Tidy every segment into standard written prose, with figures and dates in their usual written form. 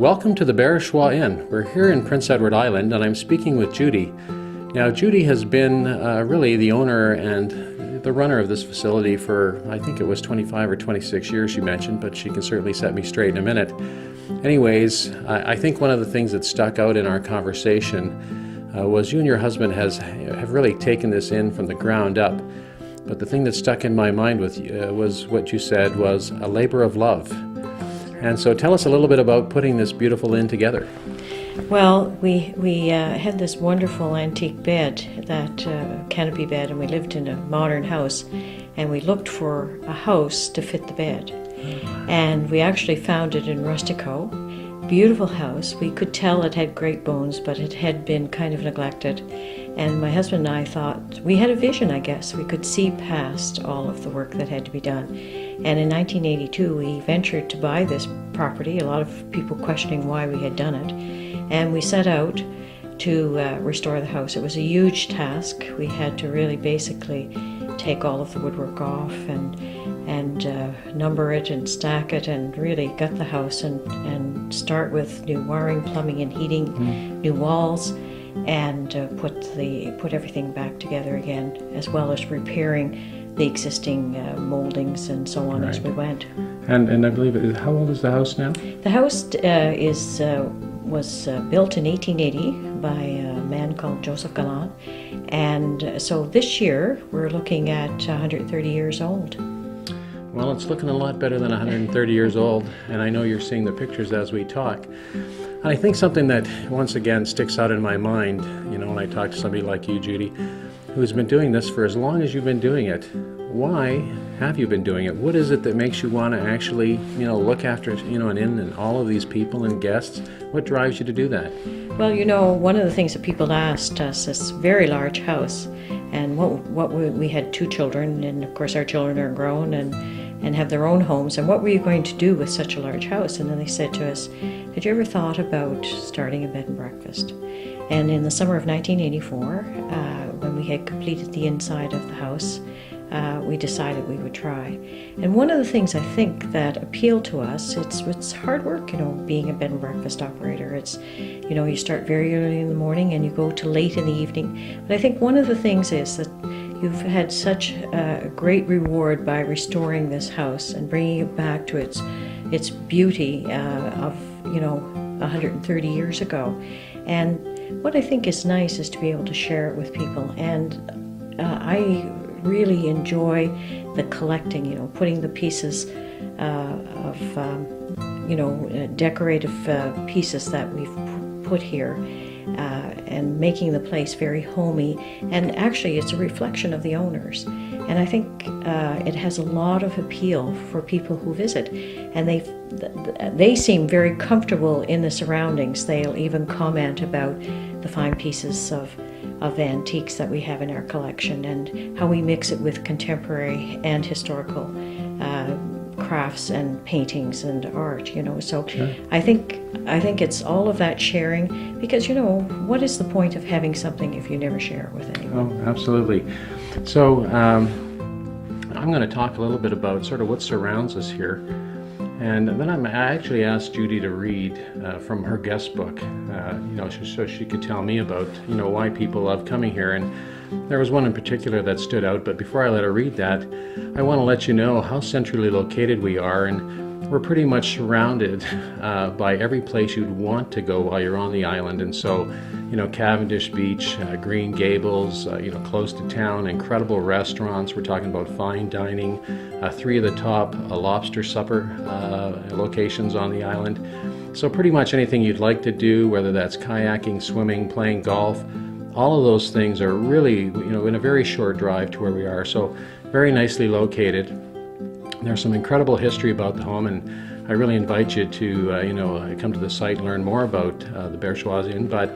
Welcome to the Barachois Inn. We're here in Prince Edward Island and I'm speaking with Judy. Now Judy has been really the owner and the runner of this facility for, I think it was 25 or 26 years she mentioned, but she can certainly set me straight in a minute. Anyways, I think one of the things that stuck out in our conversation was you and your husband have really taken this in from the ground up. But the thing that stuck in my mind was what you said was a labor of love. And so tell us a little bit about putting this beautiful inn together. Well, we had this wonderful antique bed, that canopy bed, and we lived in a modern house, and we looked for a house to fit the bed. And we actually found it in Rustico. Beautiful house. We could tell it had great bones, but it had been kind of neglected. And my husband and I thought, we had a vision, I guess. We could see past all of the work that had to be done. And in 1982, we ventured to buy this property, a lot of people questioning why we had done it. And we set out to restore the house. It was a huge task. We had to really basically take all of the woodwork off and number it and stack it and really gut the house and start with new wiring, plumbing and heating, new walls, and put everything back together again, as well as repairing the existing moldings and so on as we went. And I believe, how old is the house now? The house was built in 1880 by a man called Joseph Gallant, and so this year we're looking at 130 years old. Well, it's looking a lot better than 130 years old, and I know you're seeing the pictures as we talk. And I think something that once again sticks out in my mind, when I talk to somebody like you, Judy, who's been doing this for as long as you've been doing it. Why have you been doing it? What is it that makes you want to actually, look after, an inn and all of these people and guests? What drives you to do that? Well, one of the things that people asked us, this very large house, and we had 2 children, and of course our children are grown and have their own homes, and what were you going to do with such a large house? And then they said to us, had you ever thought about starting a bed and breakfast? And in the summer of 1984, when we had completed the inside of the house, we decided we would try. And one of the things I think that appealed to us, it's hard work, being a bed and breakfast operator. It's, you start very early in the morning and you go to late in the evening. But I think one of the things is that you've had such a great reward by restoring this house and bringing it back to its beauty of 130 years ago. And what I think is nice is to be able to share it with people. And I really enjoy the collecting, putting the pieces of decorative pieces that we've put here and making the place very homey. And actually it's a reflection of the owners. And I think it has a lot of appeal for people who visit. And they seem very comfortable in the surroundings. They'll even comment about the fine pieces of antiques that we have in our collection and how we mix it with contemporary and historical crafts and paintings and art, So sure. I think it's all of that sharing, because what is the point of having something if you never share it with anyone? Oh, absolutely. So I'm going to talk a little bit about sort of what surrounds us here. And then I actually asked Judy to read from her guest book, so she could tell me about, why people love coming here. And there was one in particular that stood out, but before I let her read that, I want to let you know how centrally located we are, and we're pretty much surrounded by every place you'd want to go while you're on the island. And so, Cavendish Beach, Green Gables, close to town, incredible restaurants. We're talking about fine dining, 3 of the top lobster supper locations on the island. So pretty much anything you'd like to do, whether that's kayaking, swimming, playing golf, all of those things are really, in a very short drive to where we are. So very nicely located. There's some incredible history about the home, and I really invite you to, come to the site and learn more about the Barachois Inn. But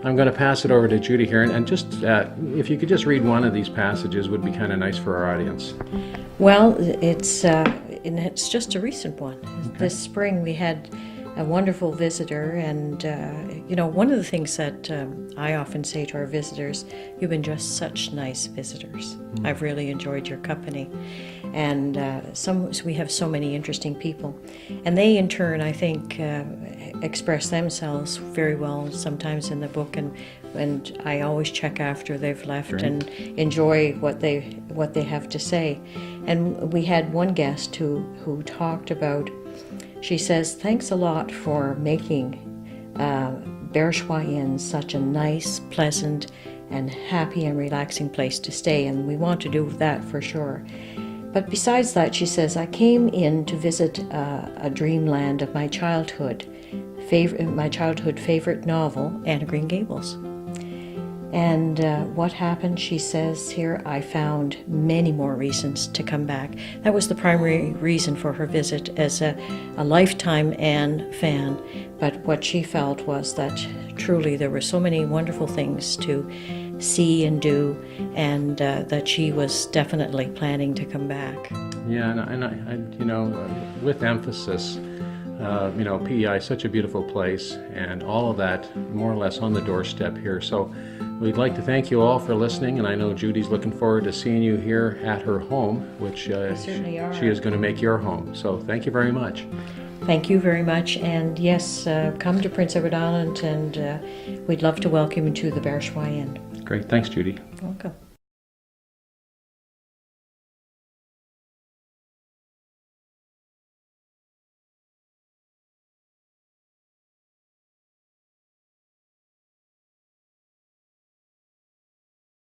I'm going to pass it over to Judy here, and just if you could just read one of these passages would be kind of nice for our audience. Well, it's just a recent one. Okay. This spring we had a wonderful visitor, and one of the things that I often say to our visitors, you've been just such nice visitors. I've really enjoyed your company, and we have so many interesting people, and they in turn, I think, express themselves very well sometimes in the book, and I always check after they've left. Great. And enjoy what they have to say. And we had one guest who talked about. She says, "Thanks a lot for making Barachois Inn such a nice, pleasant, and happy and relaxing place to stay, and we want to do that for sure. But besides that," she says, "I came in to visit a dreamland of my childhood favorite novel, Anne of Green Gables. And what happened," she says here, "I found many more reasons to come back." That was the primary reason for her visit as a lifetime Anne fan. But what she felt was that truly there were so many wonderful things to see and do, and that she was definitely planning to come back. Yeah, and I with emphasis, PEI is such a beautiful place, and all of that more or less on the doorstep here. So we'd like to thank you all for listening, and I know Judy's looking forward to seeing you here at her home, which certainly are. she is going to make your home. So thank you very much. Thank you very much, and yes, come to Prince Edward Island, and we'd love to welcome you to the Barachois Inn. Great, thanks Judy. Welcome.